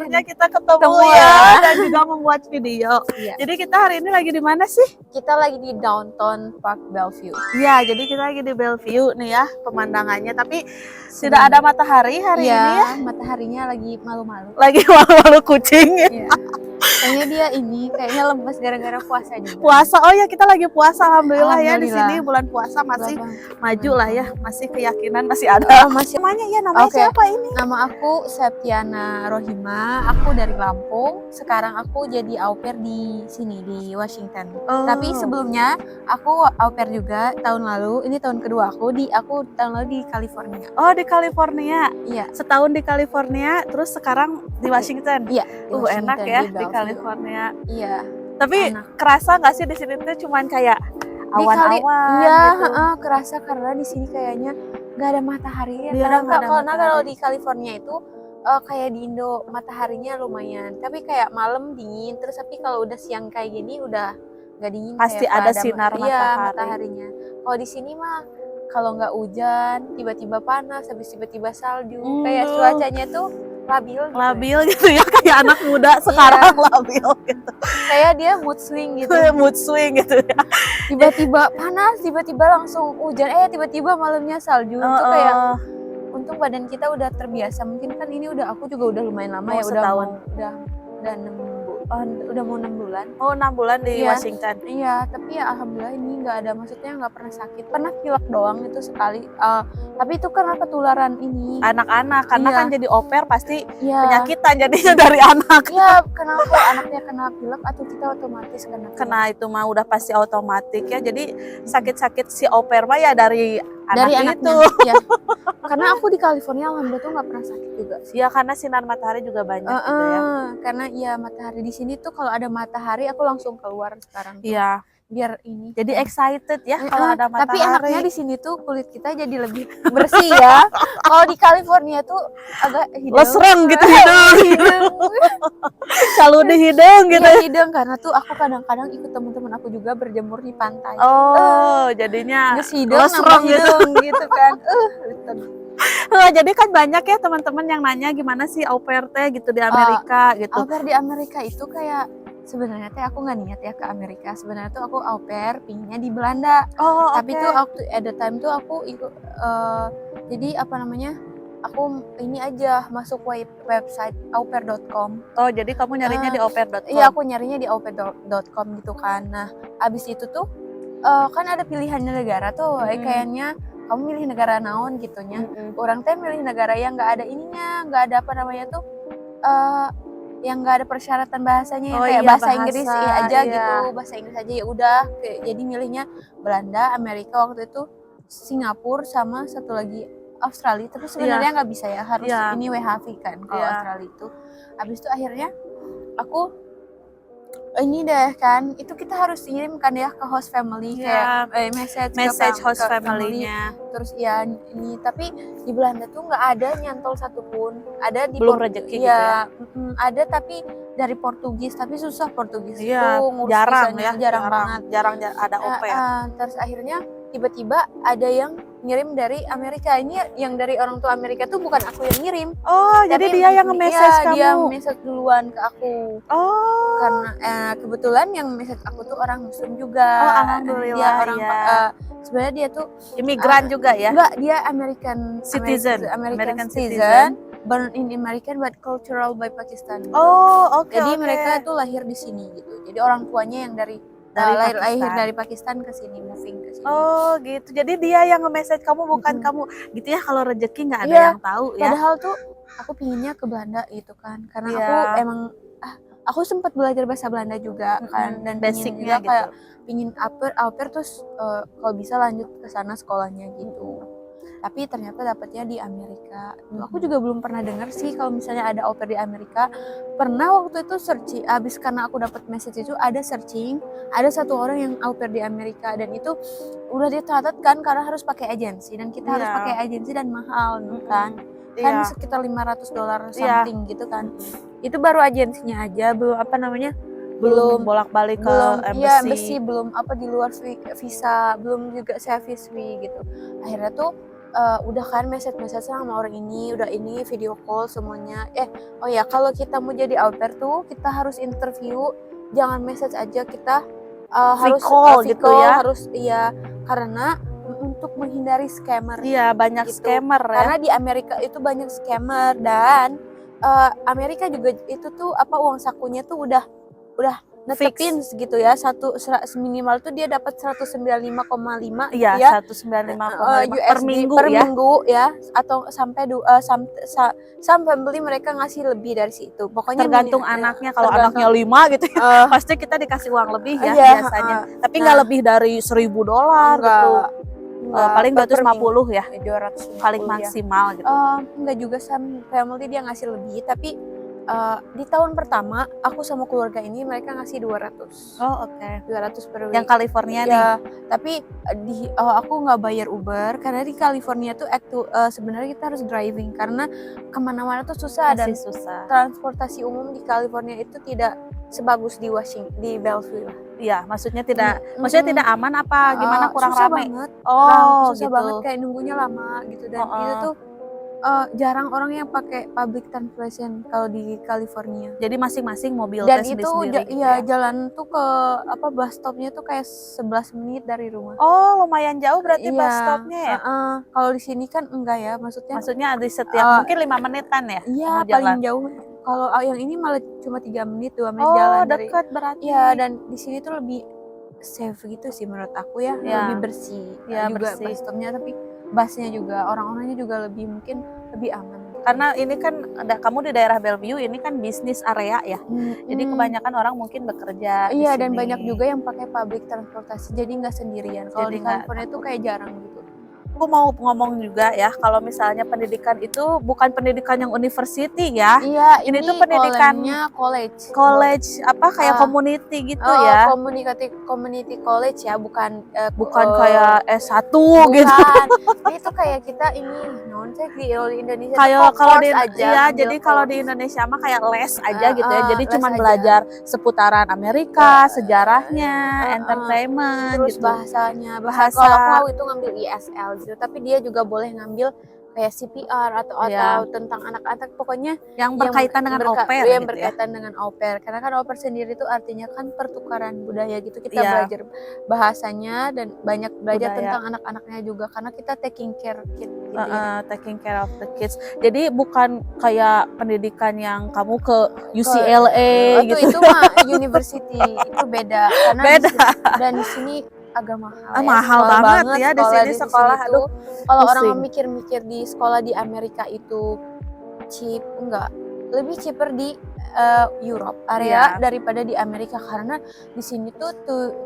akhirnya kita ketemu Ketemu ya ya. dan juga membuat video. Iya. Jadi kita hari ini lagi di mana sih? Kita lagi di Downtown Park Bellevue. Iya, jadi kita lagi di Bellevue nih ya pemandangannya. Tapi tidak ada matahari hari ini ya. Mataharinya lagi malu-malu. Lagi malu-malu kucing ya. Iya. Kayaknya dia kayaknya lemes gara-gara puasa juga. Puasa, oh ya kita lagi puasa alhamdulillah ya di Alhamdulillah. sini bulan puasa masih maju lah ya, masih keyakinan masih ada. Masih. Namanya ya namanya Oke. siapa ini? Nama aku Septiana Rohima, aku dari Lampung. Sekarang aku jadi au pair di sini di Washington. Oh. Tapi sebelumnya aku au pair juga tahun lalu. Ini tahun kedua aku tahun lalu di California. Oh di California. Iya. Setahun di California, terus sekarang di Washington. Iya. Di Washington, Enak ya di Bellevue. California. Iya. Tapi Enak. kerasa nggak sih di sini tuh cuman kayak Di Kali- awan-awan Iya, gitu? kerasa karena di sini kayaknya nggak ada matahari ya. Iya, Kadang nggak ada karena matahari. kalau di California itu kayak di Indo mataharinya lumayan, tapi kayak malam dingin. Terus tapi kalau udah siang kayak gini udah nggak dingin. Pasti kayak ada nggak sinar Iya, matahari. mataharinya. Kalau di sini mah kalau nggak hujan tiba-tiba panas, habis tiba-tiba salju. Kayak cuacanya tuh labil. Gitu. Labil gitu ya, kayak anak muda sekarang labil gitu. Kayak dia mood swing gitu. Mood swing gitu ya. Tiba-tiba panas, tiba-tiba langsung hujan, tiba-tiba malamnya salju. Itu kayak untung badan kita udah terbiasa. Mungkin kan ini aku juga udah lumayan lama Oh, ya, setahun. udah mau 6 bulan. Oh 6 bulan di Iya. Washington. Iya, tapi ya alhamdulillah ini nggak ada, maksudnya nggak pernah sakit. Pernah pilek doang itu sekali. Tapi itu karena ketularan ini. Anak-anak karena Iya. kan jadi au pair pasti Iya. penyakitan jadinya dari anak. Iya, kenapa anaknya kena pilek atau kita otomatis kena pilek? Kena itu mah udah pasti otomatis ya. Jadi sakit-sakit si au pair mah ya dari Dari anak itu. anaknya. Ya. Karena aku di California alhamdulillah tuh nggak pernah sakit juga sih. Ya karena sinar matahari juga banyak gitu ya. Karena ya matahari di sini tuh kalau ada matahari aku langsung keluar sekarang. Tuh. Iya. Biar ini. Jadi excited ya kalau ada matahari. Tapi enaknya di sini tuh kulit kita jadi lebih bersih ya. Kalau di California tuh agak hidung. lesreng gitu hidung. Selalu di hidung gitu. Iya, hidung karena tuh aku kadang-kadang ikut teman-teman aku juga berjemur di pantai. Oh, jadinya Terus hidung lesreng nambah hidung gitu kan. Jadi kan banyak ya teman-teman yang nanya gimana sih au pair teh gitu di Amerika gitu. Au pair di Amerika itu kayak sebenarnya teh aku nggak niat ya ke Amerika. Sebenarnya tuh aku au pair pinginnya di Belanda. Oh, Tapi tuh waktu at the time tuh aku ikut jadi apa namanya? Aku ini aja masuk website aupair.com. Oh, jadi kamu nyarinya di aupair.com. Iya, aku nyarinya di aupair.com gitu kan. Nah, abis itu tuh kan ada pilihan negara tuh, kayaknya kamu milih negara naon gitunya. Orang teh milih negara yang nggak ada ininya, nggak ada apa namanya tuh, yang nggak ada persyaratan bahasanya, yang kayak bahasa Inggris aja gitu, bahasa Inggris aja ya udah. Jadi milihnya Belanda, Amerika waktu itu, Singapura sama satu lagi Australia. Tapi sebenarnya nggak bisa ya, harus ini WHV kan kalau Australia itu. Habis itu akhirnya aku ini deh kan, itu kita harus kirim kan ya ke host family kayak message host ke family-nya. Terus ya ini, tapi di Belanda tuh nggak ada nyantol satupun. Ada di Belum rezeki gitu ya. Ada tapi dari Portugis, tapi susah Portugis itu ngurus jarang visanya, ya, jarang banget. ada au pair. Terus akhirnya tiba-tiba ada yang ngirim dari Amerika. Ini yang dari orang tua Amerika tuh bukan aku yang ngirim. Oh, jadi dia yang nge-message kamu. Dia message duluan ke aku. Oh. Karena kebetulan yang message aku tuh orang Muslim juga. Oh, alhamdulillah. Dia orang sebenarnya dia tuh imigran juga ya? Enggak, dia American citizen. Born in American but cultural by Pakistan. Gitu. Oh, oke. Jadi mereka tuh lahir di sini gitu. Jadi orang tuanya yang lahir dari Pakistan ke sini, moving ke sini. Oh gitu, jadi dia yang nge-message kamu bukan kamu gitu ya. Kalau rezeki nggak ada yang tahu ya. Padahal tuh aku pinginnya ke Belanda gitu kan, karena aku emang aku sempat belajar bahasa Belanda juga kan, dan basicnya gitu. Kayak pingin au pair terus kalau bisa lanjut ke sana sekolahnya gitu. Tapi ternyata dapatnya di Amerika. Aku juga belum pernah dengar sih kalau misalnya ada au pair di Amerika. Pernah waktu itu searching, abis karena aku dapat message itu ada searching, ada satu orang yang au pair di Amerika dan itu udah dicatat kan karena harus pakai agensi dan kita harus pakai agensi dan mahal kan. Kan sekitar $500 something gitu kan. Itu baru agensinya aja, belum apa namanya? Belum bolak-balik ke embassy, belum apa di luar visa, belum juga service fee gitu. Akhirnya tuh udah kan message sama orang ini, udah ini video call semuanya. Oh ya, kalau kita mau jadi au pair tuh kita harus interview, jangan message aja, kita harus call gitu ya. harus iya, karena untuk menghindari scammer. Iya, banyak gitu. scammer ya. Karena di Amerika itu banyak scammer, dan Amerika juga itu tuh uang sakunya tuh udah netepin gitu ya, minimal tuh dia dapat 195,5 Iya, ya. 195,5 per USD minggu per ya. minggu ya, atau sampai beli mereka ngasih lebih dari situ. Pokoknya Tergantung anaknya, kalau anaknya 5 gitu ya, pasti kita dikasih uang lebih ya iya, biasanya. Tapi nggak lebih dari $1.000 gitu. Paling 250 ya, 250 paling ya. maksimal gitu. Enggak juga, sama family dia ngasih lebih, tapi di tahun pertama aku sama keluarga ini mereka ngasih 200. Oh, oke. 200 per week. Yang California nih. Ya, tapi aku nggak bayar Uber karena di California tuh sebenarnya kita harus driving karena kemana-mana tuh susah, dan Masih susah. transportasi umum di California itu tidak sebagus di Bellevue lah. Iya, maksudnya tidak aman apa gimana, kurang susah rame? banget. Oh, susah gitu. banget, kayak nunggunya lama gitu, dan itu tuh jarang orang yang pakai public transportation kalau di California. Jadi masing-masing mobil Dan tes itu sendiri gitu ya jalan tuh ke bus stopnya tuh kayak 11 menit dari rumah. Oh, lumayan jauh berarti Iya, bus stopnya ya? Kalau di sini kan enggak ya, maksudnya di setiap mungkin 5 menitan ya? iya, mau paling jalan. jauh. Kalau yang ini malah cuma 3 menit, 2 menit Oh, jalan dari. dekat berarti. Iya, dan di sini tuh lebih safe gitu sih menurut aku ya, Ya. lebih bersih. Ya, juga bersih. bus stopnya, tapi busnya juga, orang-orangnya juga mungkin lebih aman. Karena ini kan kamu di daerah Bellevue, ini kan bisnis area ya. Jadi kebanyakan orang mungkin bekerja di Iya, sini. dan banyak juga yang pakai public transportasi, jadi nggak sendirian. Kalau di Jadi nggak California tuh kayak jarang gitu. Aku mau ngomong juga ya, kalau misalnya pendidikan itu bukan pendidikan yang university ya. Iya, ini tuh pendidikan college apa kayak community gitu ya. Community college ya, bukan kayak S1 bukan. gitu. Ini tuh kayak kita ini di Indonesia Kayak kalau di aja, jadi kalau di Indonesia mah kayak les aja gitu ya. Jadi les cuma aja. belajar seputaran Amerika, sejarahnya, entertainment terus gitu. bahasa. Kalau aku itu ngambil ESL gitu, tapi dia juga boleh ngambil kayak CPR atau tentang anak-anak, pokoknya yang berkaitan dengan au pair yang gitu berkaitan dengan au pair. Karena kan au pair sendiri itu artinya kan pertukaran budaya gitu, kita Iya. belajar bahasanya dan banyak belajar Budaya. tentang anak-anaknya juga, karena kita taking care kid gitu ya. Taking care of the kids. Jadi bukan kayak pendidikan yang kamu ke UCLA gitu. Itu mah university, itu beda karena Beda. dan di sini agak mahal. Mahal banget ya di sini sekolah. Aduh, kalau orang pusing. mikir-mikir di sekolah di Amerika itu cheap, enggak, lebih cheaper di Europe area daripada di Amerika, karena di sini tuh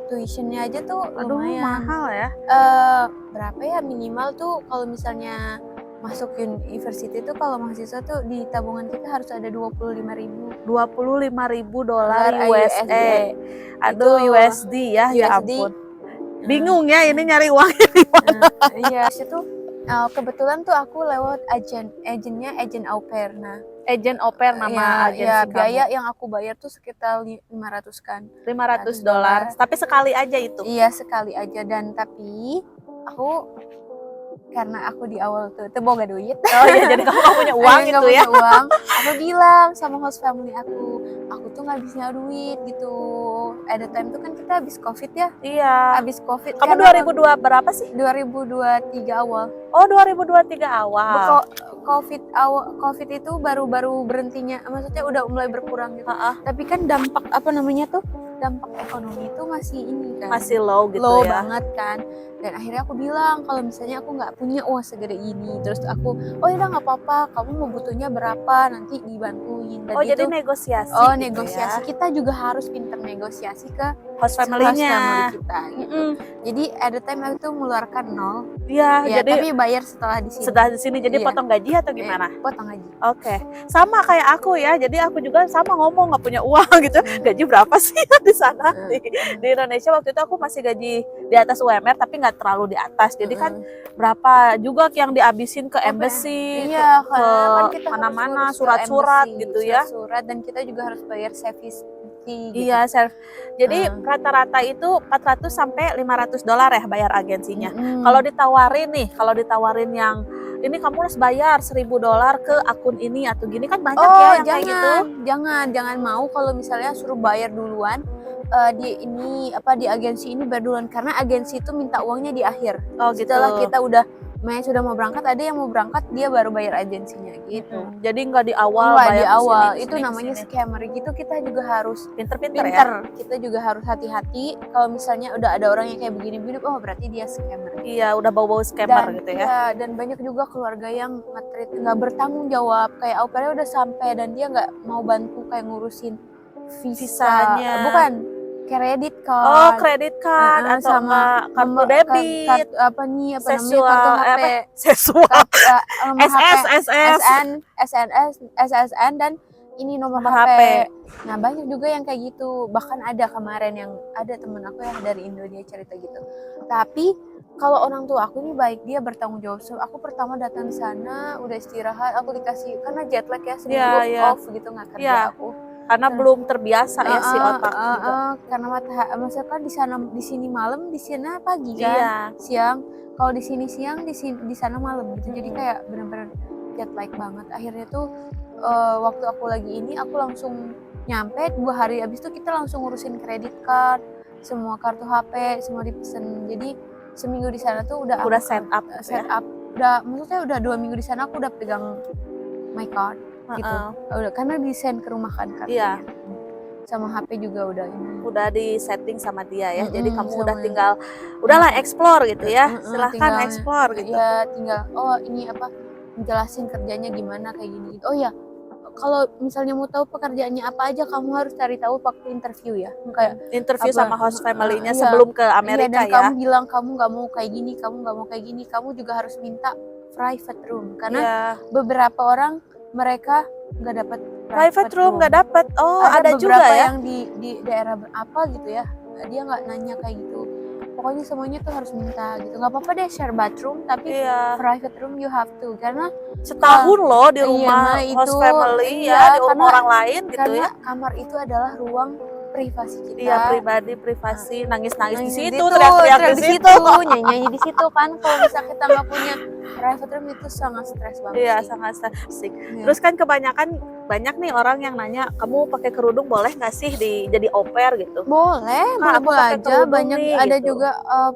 tuitionnya aja tuh lumayan mahal ya. Berapa ya minimal tuh kalau misalnya masuk university tuh, kalau mahasiswa tuh di tabungan kita harus ada $25.000 USA. Aduh, USD ya, ya ampun. Bingung ya ini nyari uangnya di mana. Iya, situ kebetulan tuh aku lewat agennya au pair. Nah, agent au pair nama agensi kamu. Biaya yang aku bayar tuh sekitar 500 kan. $500. Tapi sekali aja itu. Iya, sekali aja, dan tapi aku karena aku di awal tuh boga duit. Oh iya, jadi kamu gak punya uang gitu ya. Uang. Aku bilang sama host family aku tuh nggak bisa duit gitu. At the time tuh kan kita habis COVID ya. Iya. Habis COVID. Kamu 2002 berapa sih? 2023 awal. Oh, 2023 awal. COVID itu baru berhentinya, maksudnya udah mulai berkurang gitu. Tapi kan dampak dampak ekonomi itu masih ini kan. Masih low gitu low ya. Banget kan. Dan akhirnya aku bilang kalau misalnya aku nggak punya uang segede ini, terus aku, oh ya nggak apa-apa, kamu mau butuhnya berapa, nanti dibantuin. Dan jadi negosiasi. Oh, gitu negosiasi. Ya. Kita juga harus pintar negosiasi ke host family-nya. Kita gitu. Jadi at the time aku tuh mengeluarkan 0. Iya, jadi tapi bayar setelah di sini. Setelah di sini, jadi potong gaji atau gimana? Potong gaji. Oke. Sama kayak aku ya. Jadi aku juga sama ngomong nggak punya uang gitu. Gaji berapa sih di sana? Di Indonesia waktu itu aku masih gaji di atas UMR tapi nggak terlalu di atas. Jadi kan berapa juga yang dihabisin ke embassy, ke kan kita mana-mana, surat-surat gitu ya. Surat, dan kita juga harus bayar fee gitu. Iya, jadi Hmm. rata-rata itu 400 sampai $500 ya bayar agensinya. Mm-mm. Kalau ditawarin yang ini kamu harus bayar $1.000 ke akun ini atau gini kan banyak ya Oh, yang kayak gitu. jangan mau kalau misalnya suruh bayar duluan di agensi ini bayar duluan, karena agensi itu minta uangnya di akhir. Oh gitu. Setelah kita sudah mau berangkat, ada yang mau berangkat dia baru bayar agensinya gitu. Jadi nggak di awal Enggak, di bayar awal kesini, itu kesini, namanya kesini. scammer gitu. Kita juga harus Pinter-pinter ya. pinter, kita juga harus hati-hati kalau misalnya udah ada orang yang kayak begini-begini, oh berarti dia scammer. Iya, udah bau-bau scammer gitu ya. Iya, dan banyak juga keluarga yang nggak bertanggung jawab, kayak au pairnya udah sampai dan dia nggak mau bantu kayak ngurusin Visanya. bukan kredit card. Oh, kredit card atau sama enggak kartu debit. kartu apa namanya Seksual, kartu HP, seksual. nomor SS, SS. SSN dan ini nomor Nomor HP. HP. Nah, banyak juga yang kayak gitu. Bahkan ada kemarin yang ada temen aku ya dari Indo, dia cerita gitu. Tapi kalau orang tua aku ini baik, dia bertanggung jawab. So, aku pertama datang di sana, udah istirahat, aku dikasih karena jet lag ya, seminggu Iya. off gitu nggak kerja Iya. aku. Karena belum terbiasa ya si otak juga. Karena maksudnya kan di sini malam, di sana pagi kan. Iya. Siang. Kalau di sini siang, di sana malam gitu. Jadi kayak benar-benar jet lag banget. Akhirnya tuh waktu aku lagi ini, aku langsung nyampe 2 hari abis itu kita langsung ngurusin kredit card, semua kartu HP, semua dipesen. Jadi seminggu di sana tuh udah set up gitu ya. Maksudnya udah 2 minggu di sana aku udah pegang my card gitu. Udah, karena desain ke rumah kan kartunya. Iya. Sama HP juga udah ini. Udah di setting sama dia ya. Jadi kamu udah sama- tinggal udahlah explore gitu ya. Silahkan tinggal- explore gitu. Ya tinggal ini menjelasin kerjanya gimana kayak gini gitu. Oh ya, kalau misalnya mau tahu pekerjaannya apa aja, kamu harus cari tahu waktu interview ya. Kayak Interview sama host family-nya iya. sebelum ke Amerika dan ya. kamu bilang kamu nggak mau kayak gini, kamu juga harus minta private room karena Iya. beberapa orang mereka nggak dapat Private room nggak dapat. Oh, ada juga beberapa ya. yang di daerah apa gitu ya, dia nggak nanya kayak gitu. Pokoknya semuanya tuh harus minta gitu. Nggak apa-apa deh share bathroom, tapi Iya. private room you have to, karena Setahun loh di rumah nah host itu, family iya, ya, di rumah orang lain gitu karena ya. kamar itu adalah ruang privasi kita. Iya, pribadi, privasi, nangis-nangis di situ, Itu, teriak-teriak di situ. nyanyi di situ kan. Kalau misalnya kita nggak punya private room itu sangat stres banget. Iya, sih. sangat asik. Iya. Terus kan kebanyakan banyak nih orang yang nanya, kamu pakai kerudung boleh nggak sih jadi au pair gitu? Boleh, Kak, aku boleh pakai aja. kerudung Banyak nih, ada gitu. juga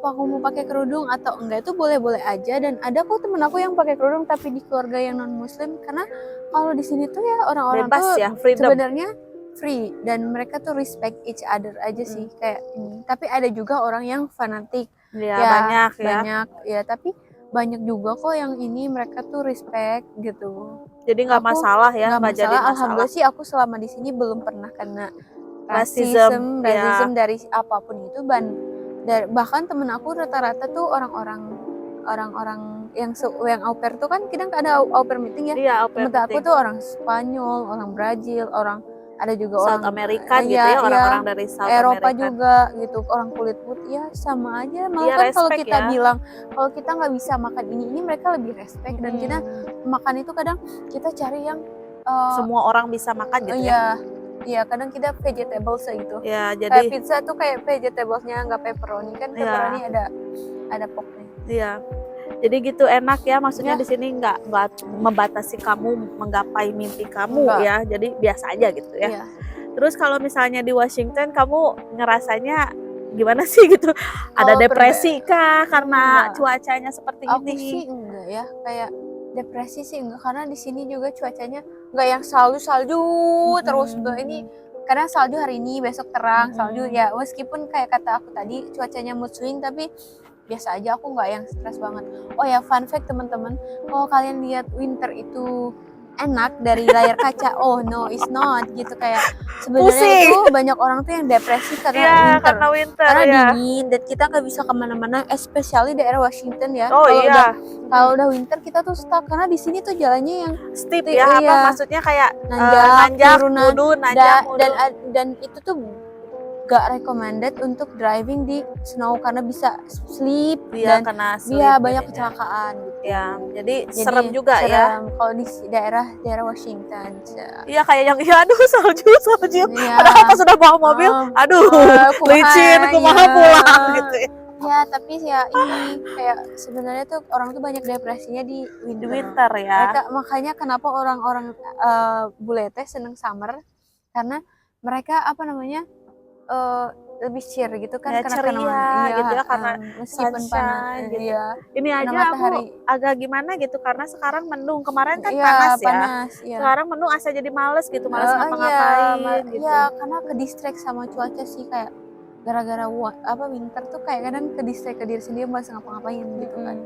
aku mau pakai kerudung atau enggak itu boleh-boleh aja. Dan ada kok temen aku yang pakai kerudung tapi di keluarga yang non muslim, karena kalau di sini tuh ya orang-orang Bebas tuh ya, freedom. sebenarnya free dan mereka tuh respect each other aja sih kayak ini. Tapi ada juga orang yang fanatik. Iya, Ya, banyak ya. Banyak ya, tapi banyak juga kok yang ini mereka tuh respect gitu. Jadi nggak Aku masalah ya, nggak nggak jadi masalah. Alhamdulillah sih aku selama di sini belum pernah kena Rasism, rasism dari apapun itu. Bahkan temen aku rata-rata tuh orang-orang yang au pair tuh kan kita ada au pair meeting ya. Iya, au pair Temen aku meeting. tuh orang Spanyol, orang Brazil, ada juga South orang America gitu ya, orang-orang dari South Eropa America. juga gitu, orang kulit putih ya sama aja. Malah Iya, kan kalau respect kita ya. bilang kalau kita nggak bisa makan ini mereka lebih respect. Dan kita makan itu kadang kita cari yang semua orang bisa makan gitu ya. Iya, kadang kita vegetables gitu. Ya, Kayak jadi pizza tuh kayak vegetablesnya nggak pepperoni kan. Iya. Pepperoni ada porknya. iya. Jadi gitu enak ya, maksudnya Ya. di sini nggak membatasi kamu menggapai mimpi kamu Enggak. ya. Jadi biasa aja gitu ya. Iya. Terus kalau misalnya di Washington kamu ngerasanya gimana sih gitu? Ada Kalau depresi kah karena Enggak. cuacanya seperti Aku ini? sih enggak ya, kayak depresi sih enggak, karena di sini juga cuacanya enggak yang salju terus ini. Karena salju hari ini, besok terang, salju ya. Meskipun kayak kata aku tadi cuacanya mood swing, tapi biasa aja, aku nggak yang stres banget. Oh ya, fun fact teman-teman, kalau kalian lihat winter itu enak dari layar kaca, oh no it's not gitu. Kayak sebenarnya Pusing. itu banyak orang tuh yang depresi karena Iya, winter. karena winter Karena ya. dingin dan kita nggak bisa kemana-mana, especially daerah Washington ya. Oh iya, Kalau udah winter kita tuh stuck karena di sini tuh jalannya yang steep Iya. ya, apa maksudnya kayak nanjak, nanjak, turunan, mudun, nanjak, mudun. dan itu tuh gak recommended untuk driving di snow karena bisa slip Dia dan kena dia slip banyak jadinya. kecelakaan gitu. Ya, jadi Jadi serem juga ya. serem kalau di daerah Washington. Iya kayak yang ya aduh salju. Iya. Padahal pas sudah bawa mobil, aduh licin, kumaha ya. pulang gitu ya. Ya tapi ya ini kayak sebenarnya tuh orang tuh banyak depresinya di Di winter. winter ya. Makanya kenapa orang-orang bule teh seneng summer karena mereka apa namanya lebih cheer gitu kan Ya, karena ceria gitu ya, karena meskipun sunshine panas gitu. ya Ini karena aja aku matahari agak gimana gitu karena sekarang mendung. Kemarin kan ya panas ya. ya. Sekarang mendung asa jadi males gitu, males Iya, ngapa-ngapain gitu. ya karena ke distract sama cuaca sih kayak gara-gara winter tuh kayak kadang ke distract ke diri sendiri males ngapa-ngapain gitu kan.